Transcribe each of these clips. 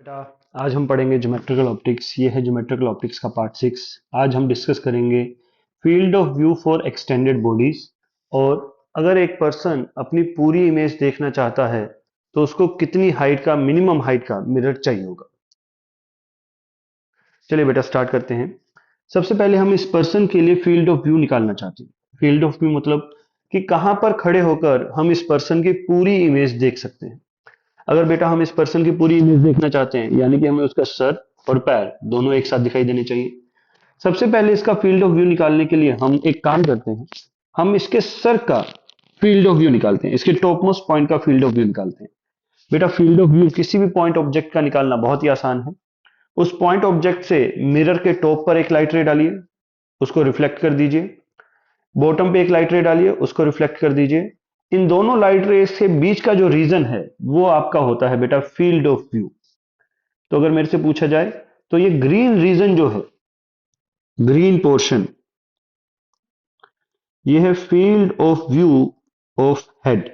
बेटा, आज हम पढ़ेंगे ज्योमेट्रिकल ऑप्टिक्स। ये है ज्योमेट्रिकल ऑप्टिक्स का पार्ट 6। आज हम डिस्कस करेंगे field of view for extended bodies. और अगर एक पर्सन अपनी पूरी इमेज देखना चाहता है तो उसको कितनी हाइट का, मिनिमम हाइट का मिरर चाहिए होगा। चलिए बेटा, स्टार्ट करते हैं। सबसे पहले हम इस पर्सन के लिए फील्ड ऑफ व्यू निकालना चाहते हैं। फील्ड ऑफ व्यू मतलब कि कहां पर खड़े होकर हम इस पर्सन की पूरी इमेज देख सकते हैं। अगर बेटा हम इस पर्सन की पूरी इमेज देखना चाहते हैं, यानी कि हमें उसका सर और पैर दोनों एक साथ दिखाई देने चाहिए। सबसे पहले इसका फील्ड ऑफ व्यू निकालने के लिए हम एक काम करते हैं। हम इसके सर का फील्ड ऑफ व्यू निकालते हैं, इसके टॉप मोस्ट पॉइंट का फील्ड ऑफ व्यू निकालते हैं। बेटा, फील्ड ऑफ व्यू किसी भी पॉइंट ऑब्जेक्ट का निकालना बहुत ही आसान है। उस पॉइंट ऑब्जेक्ट से मिरर के टॉप पर एक लाइट रे डालिए, उसको रिफ्लेक्ट कर दीजिए। बॉटम पे एक लाइट रे डालिए, उसको रिफ्लेक्ट कर दीजिए। इन दोनों लाइट रेस के बीच का जो रीजन है वो आपका होता है बेटा फील्ड ऑफ व्यू। तो अगर मेरे से पूछा जाए तो ये ग्रीन रीजन जो है, ग्रीन पोर्शन, ये है field of view of head.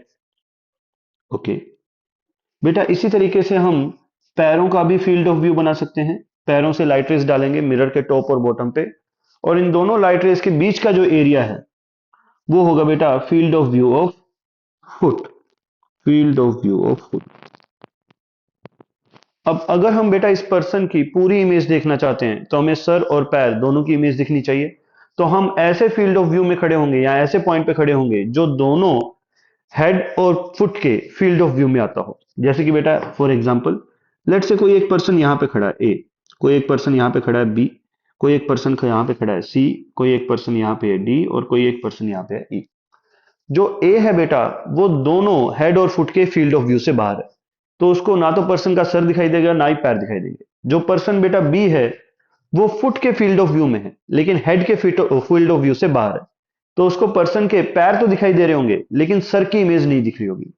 Okay बेटा, इसी तरीके से हम पैरों का भी फील्ड ऑफ व्यू बना सकते हैं। पैरों से लाइट रेस डालेंगे मिरर के टॉप और बॉटम पे, और इन दोनों लाइट रेस के बीच का जो एरिया है वो होगा बेटा field of view of foot. Field of view of foot. अब अगर हम बेटा इस पर्सन की पूरी इमेज देखना चाहते हैं तो हमें सर और पैर दोनों की इमेज दिखनी चाहिए। तो हम ऐसे फील्ड ऑफ व्यू में खड़े होंगे या ऐसे पॉइंट पे खड़े होंगे जो दोनों हेड और फुट के फील्ड ऑफ व्यू में आता हो। जैसे कि बेटा फॉर एग्जांपल, लेट से कोई एक पर्सन यहाँ पे खड़ा है ए, कोई एक पर्सन यहाँ पे खड़ा है बी, कोई एक पर्सन यहाँ पे खड़ा है सी, कोई एक पर्सन यहाँ पे है डी, और कोई एक पर्सन यहाँ पे है ई। जो ए है बेटा वो दोनों हेड और फुट के फील्ड ऑफ व्यू से बाहर है, तो उसको ना तो पर्सन का सर दिखाई देगा ना ही पैर दिखाई देंगे। जो पर्सन बेटा बी है वो फुट के फील्ड ऑफ व्यू में है लेकिन हेड के फील्ड ऑफ व्यू से बाहर है, तो उसको पर्सन के पैर तो दिखाई दे रहे होंगे लेकिन सर की इमेज नहीं दिख रही होगी।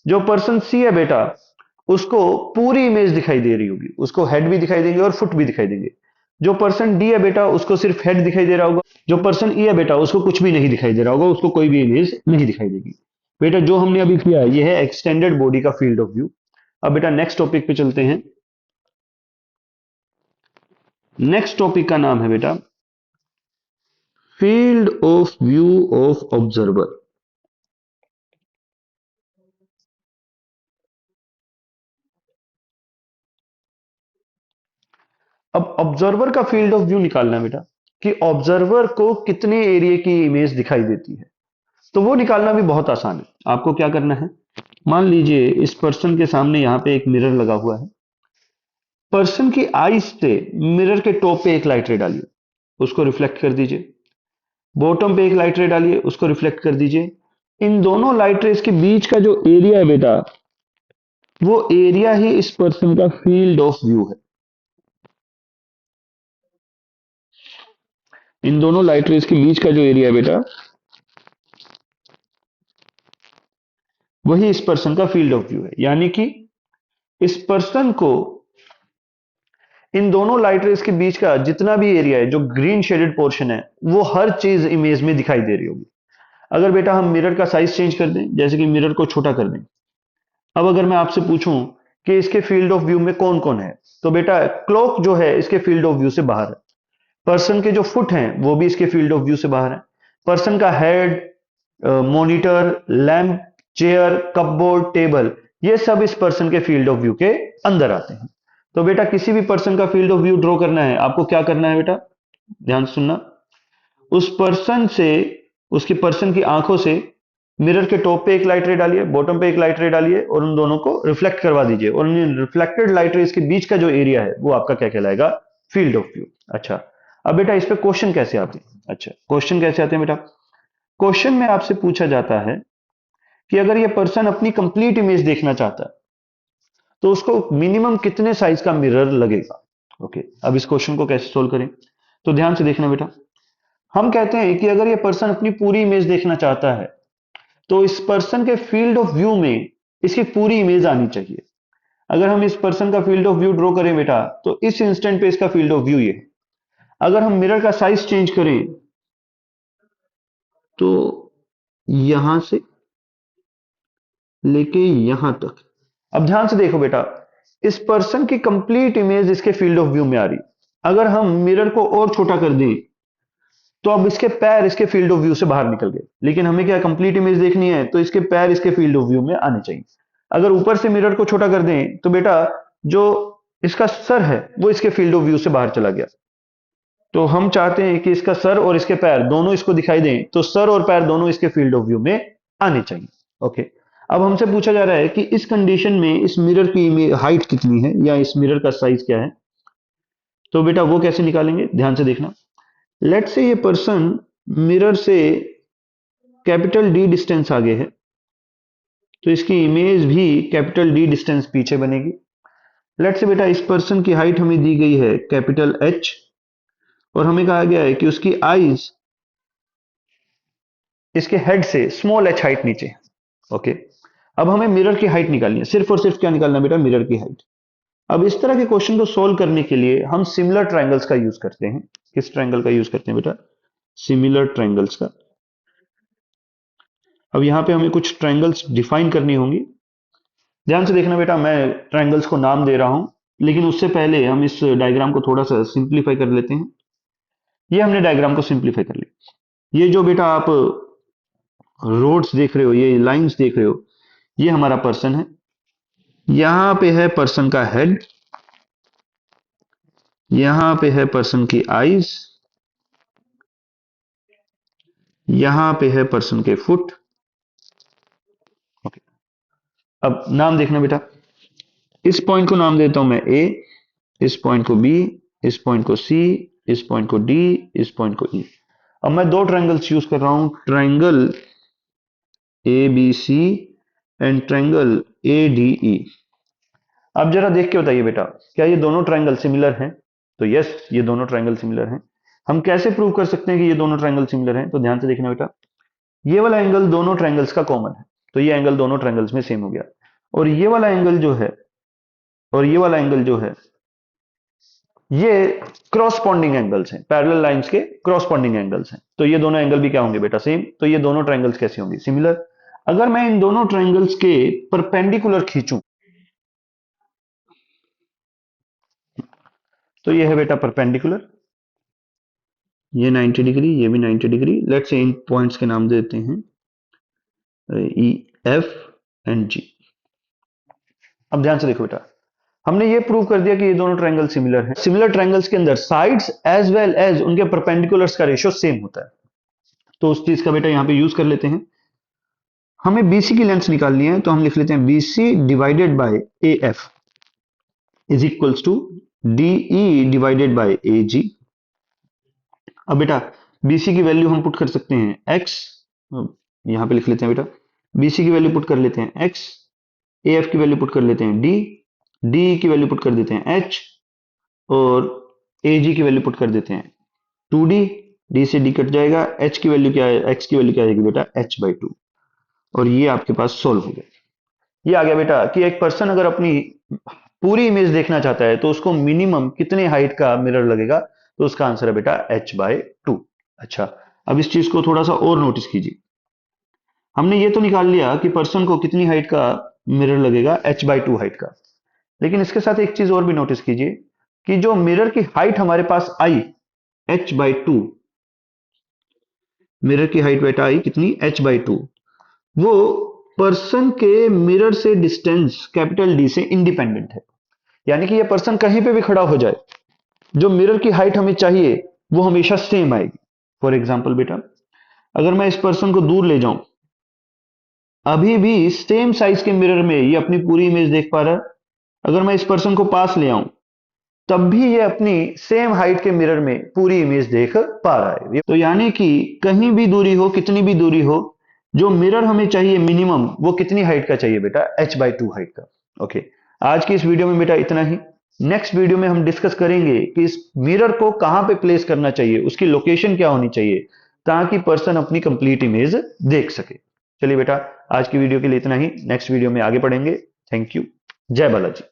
जो पर्सन सी है बेटा उसको पूरी इमेज दिखाई दे रही होगी, उसको हेड भी दिखाई देंगे और फुट भी दिखाई देंगे। जो पर्सन डी है बेटा उसको सिर्फ हेड दिखाई दे रहा होगा। जो पर्सन ई है बेटा उसको कुछ भी नहीं दिखाई दे रहा होगा, उसको कोई भी इमेज नहीं दिखाई देगी। बेटा जो हमने अभी किया है ये है एक्सटेंडेड बॉडी का फील्ड ऑफ व्यू। अब बेटा नेक्स्ट टॉपिक पे चलते हैं। नेक्स्ट टॉपिक का नाम है बेटा field of view of observer. अब ऑब्जर्वर का फील्ड ऑफ व्यू निकालना है बेटा कि ऑब्जर्वर को कितने एरिया की इमेज दिखाई देती है। तो वो निकालना भी बहुत आसान है। आपको क्या करना है, मान लीजिए इस पर्सन के सामने यहाँ पे एक मिरर लगा हुआ है। पर्सन की आईज से मिरर के टॉप पे एक लाइट रे डालिए, उसको रिफ्लेक्ट कर दीजिए। बॉटम पे एक लाइट रे डालिए, उसको रिफ्लेक्ट कर दीजिए। इन दोनों लाइट रेस के बीच का जो एरिया है बेटा वो एरिया ही इस पर्सन का फील्ड ऑफ व्यू है। इन दोनों लाइट रेस के बीच का जो एरिया है बेटा वही इस पर्सन का फील्ड ऑफ व्यू है, यानी कि इस पर्सन को इन दोनों लाइट रेस के बीच का जितना भी एरिया है, जो ग्रीन शेडेड पोर्शन है, वो हर चीज इमेज में दिखाई दे रही होगी। अगर बेटा हम मिरर का साइज चेंज कर दें, जैसे कि मिरर को छोटा कर दें। अब अगर मैं आपसे पूछूं कि इसके फील्ड ऑफ व्यू में कौन कौन है, तो बेटा क्लॉक जो है इसके फील्ड ऑफ व्यू से बाहर है। पर्सन के जो फुट हैं वो भी इसके फील्ड ऑफ व्यू से बाहर है। पर्सन का head, monitor, lamp, chair, cupboard, table, ये सब इस पर्सन के फील्ड ऑफ व्यू के अंदर आते हैं। तो बेटा किसी भी पर्सन का फील्ड ऑफ व्यू ड्रॉ करना है, आपको क्या करना है बेटा, ध्यान से सुनना। उस पर्सन से, उसकी पर्सन की आंखों से मिरर के टॉप पे एक लाइट रे डालिए, बॉटम पे एक लाइट रे डालिए, और उन दोनों को रिफ्लेक्ट करवा दीजिए, और इन रिफ्लेक्टेड लाइट रेस के बीच का जो एरिया है वो आपका क्या कहलाएगा, फील्ड ऑफ व्यू। अच्छा, अब बेटा इस पे क्वेश्चन कैसे आते हैं। अच्छा, क्वेश्चन कैसे आते हैं बेटा, क्वेश्चन में आपसे पूछा जाता है कि अगर ये पर्सन अपनी कंप्लीट इमेज देखना चाहता है तो उसको मिनिमम कितने साइज का मिरर लगेगा। ओके, अब इस क्वेश्चन को कैसे सोल्व करें, तो ध्यान से देखना बेटा। हम कहते हैं कि अगर ये पर्सन अपनी पूरी इमेज देखना चाहता है तो इस पर्सन के फील्ड ऑफ व्यू में इसकी पूरी इमेज आनी चाहिए। अगर हम इस पर्सन का फील्ड ऑफ व्यू ड्रॉ करें बेटा तो इस इंस्टेंट पे इसका फील्ड ऑफ व्यू ये है। अगर हम मिरर का साइज चेंज करें तो यहां से लेके यहां तक। अब ध्यान से देखो बेटा, इस पर्सन की कंप्लीट इमेज इसके फील्ड ऑफ व्यू में आ रही। अगर हम मिरर को और छोटा कर दें तो अब इसके पैर इसके फील्ड ऑफ व्यू से बाहर निकल गए, लेकिन हमें क्या कंप्लीट इमेज देखनी है, तो इसके पैर इसके फील्ड ऑफ व्यू में आने चाहिए। अगर ऊपर से मिरर को छोटा कर दें तो बेटा जो इसका सर है वो इसके फील्ड ऑफ व्यू से बाहर चला गया। तो हम चाहते हैं कि इसका सर और इसके पैर दोनों इसको दिखाई दें, तो सर और पैर दोनों इसके फील्ड ऑफ व्यू में आने चाहिए। ओके, अब हमसे पूछा जा रहा है कि इस कंडीशन में इस मिरर की हाइट कितनी है या इस मिरर का साइज क्या है। तो बेटा वो कैसे निकालेंगे, ध्यान से देखना। लेट्स से ये पर्सन मिरर से कैपिटल डी डिस्टेंस आगे है, तो इसकी इमेज भी कैपिटल डी डिस्टेंस पीछे बनेगी। लेट्स से बेटा इस पर्सन की हाइट हमें दी गई है कैपिटल एच, और हमें कहा गया है कि उसकी आईज इसके हेड से स्मॉल एच हाइट नीचे। ओके, अब हमें मिरर की हाइट निकालनी है, सिर्फ और सिर्फ क्या निकालना बेटा, मिरर की हाइट। अब इस तरह के क्वेश्चन को सोल्व करने के लिए हम सिमिलर ट्रायंगल्स का यूज करते हैं। किस ट्रायंगल का यूज करते हैं बेटा, सिमिलर ट्रायंगल्स का। अब यहां पे हमें कुछ ट्रायंगल्स डिफाइन करनी होंगी। ध्यान से देखना बेटा, मैं ट्रायंगल्स को नाम दे रहा हूं, लेकिन उससे पहले हम इस डायग्राम को थोड़ा सा सिंप्लीफाई कर लेते हैं। ये हमने डायग्राम को सिंप्लीफाई कर लिया। ये जो बेटा आप रोड्स देख रहे हो, ये लाइंस देख रहे हो, ये हमारा पर्सन है। यहां पे है पर्सन का हेड, यहां पे है पर्सन की आईज, यहां पे है पर्सन के फुट। ओके, अब नाम देखना बेटा, इस पॉइंट को नाम देता हूं मैं ए, इस पॉइंट को बी, इस पॉइंट को सी, इस पॉइंट को डी, इस पॉइंट को ई। अब मैं दो ट्रायंगल्स यूज कर रहा हूं, triangle A B C and triangle A D E. अब जरा देख के बताइए बेटा, क्या ये दोनों ट्रायंगल सिमिलर हैं। तो यस, ये दोनों ट्रायंगल सिमिलर हैं। हम कैसे प्रूव कर सकते हैं कि ये दोनों ट्रायंगल सिमिलर हैं, तो ध्यान से देखना बेटा, ये वाला एंगल दोनों ट्रायंगल्स का कॉमन है, तो ये एंगल दोनों ट्रायंगल्स में सेम हो गया। और ये वाला एंगल जो है, और ये वाला एंगल जो है, ये क्रॉसपॉन्डिंग एंगल्स हैं, पैरेलल लाइंस के क्रॉसपॉन्डिंग एंगल्स हैं, तो ये दोनों एंगल भी क्या होंगे बेटा, सेम। तो ये दोनों ट्रायंगल्स कैसे होंगे, सिमिलर। अगर मैं इन दोनों ट्रायंगल्स के परपेंडिकुलर खींचूं, तो ये है बेटा परपेंडिकुलर, ये 90 डिग्री, ये भी 90 degree. Let's say in points के नाम देते हैं ई, एफ एंड जी। अब ध्यान से देखो बेटा, हमने ये प्रूव कर दिया कि ये दोनों ट्रायंगल सिमिलर हैं। सिमिलर ट्रायंगल्स के अंदर साइड्स एज वेल एज उनके परपेंडिकुलर्स का रेशियो सेम होता है, तो उस चीज का बेटा यहां पे यूज कर लेते हैं। हमें बीसी की लेंथ निकालनी है, तो हम लिख लेते हैं BC divided by A F is equals to DE divided by A G. अब बेटा बीसी की वैल्यू हम पुट कर सकते हैं एक्स, यहां पे लिख लेते हैं बेटा, बीसी की वैल्यू पुट कर लेते हैं एक्स, ए एफ की वैल्यू पुट कर लेते हैं डी, डी की वैल्यू पुट कर देते हैं एच, और ए जी की वैल्यू पुट कर देते हैं 2d, डी से डी कट जाएगा, एच की वैल्यू क्या है, एक्स की वैल्यू क्या आएगी बेटा h/2, और ये आपके पास सोल्व हो गया। ये आ गया बेटा कि एक पर्सन अगर अपनी पूरी इमेज देखना चाहता है तो उसको मिनिमम कितने हाइट का मिरर लगेगा, तो उसका आंसर है बेटा h/2। अच्छा, अब इस चीज को थोड़ा सा और नोटिस कीजिए। हमने ये तो निकाल लिया कि पर्सन को कितनी हाइट का मिरर लगेगा, h/2 हाइट का, लेकिन इसके साथ एक चीज और भी नोटिस कीजिए कि जो मिरर की हाइट हमारे पास आई h/2, मिरर की हाइट बेटा आई कितनी, h/2, वो पर्सन के मिरर से डिस्टेंस कैपिटल डी से इंडिपेंडेंट है। यानी कि ये पर्सन कहीं पे भी खड़ा हो जाए, जो मिरर की हाइट हमें चाहिए वो हमेशा सेम आएगी। फॉर एग्जाम्पल बेटा, अगर मैं इस पर्सन को दूर ले जाऊं, अभी भी सेम साइज के मिरर में ये अपनी पूरी इमेज देख पा रहा है। अगर मैं इस पर्सन को पास ले आऊं, तब भी ये अपनी सेम हाइट के मिरर में पूरी इमेज देख पा रहा है। तो यानी कि कहीं भी दूरी हो, कितनी भी दूरी हो, जो मिरर हमें चाहिए मिनिमम, वो कितनी हाइट का चाहिए बेटा, h/2 हाइट का। ओके, आज की इस वीडियो में बेटा इतना ही। नेक्स्ट वीडियो में हम डिस्कस करेंगे कि इस मिरर को कहां पे प्लेस करना चाहिए, उसकी लोकेशन क्या होनी चाहिए, ताकि पर्सन अपनी कंप्लीट इमेज देख सके। चलिए बेटा, आज की वीडियो के लिए इतना ही, नेक्स्ट वीडियो में आगे बढ़ेंगे। थैंक यू, जय बालाजी।